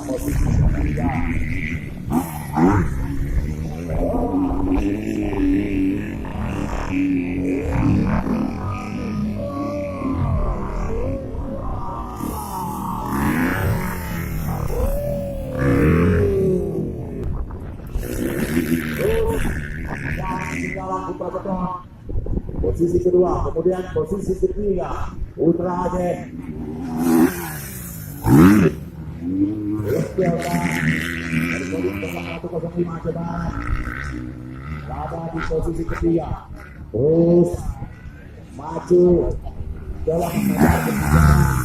posisi ketiga. Posisi kedua, kemudian posisi ketiga Putra Aceh. Berada di posisi ketiga, terus maju dalam mengejar ketinggalan.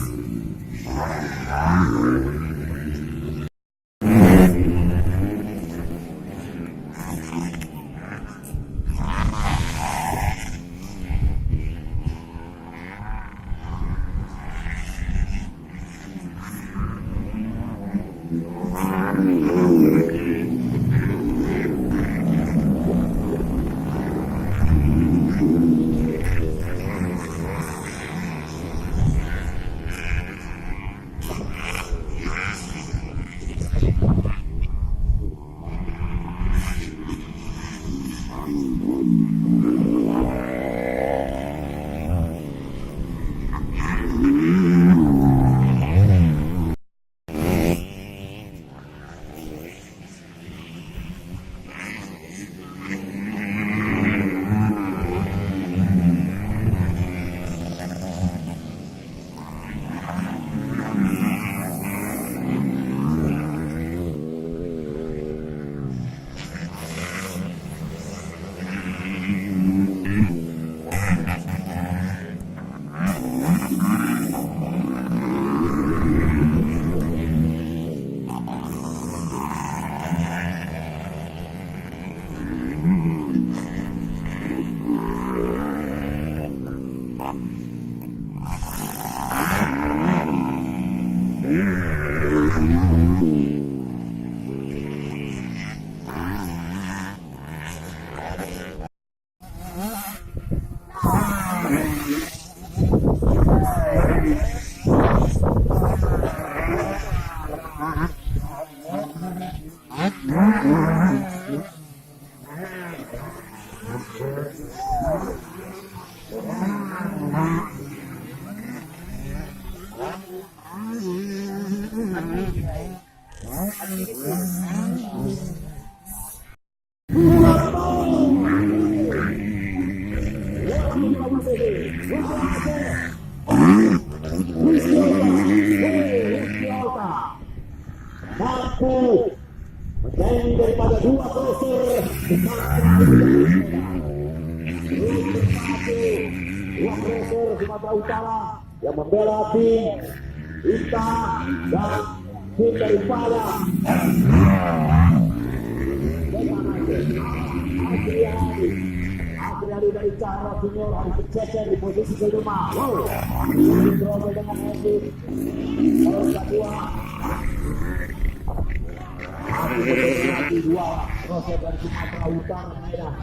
Mampu menjadi daripada dua crosser Sumatera Utara yang membela tim Ita dan tim daripada Adriani dari Cara Junior harus bercecer di posisi kelima. Terobos dengan Henry terus kedua dua proses dari Sumatera Utara Medan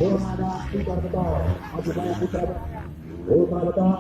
belum ada Putra betul masih banyak Putra betul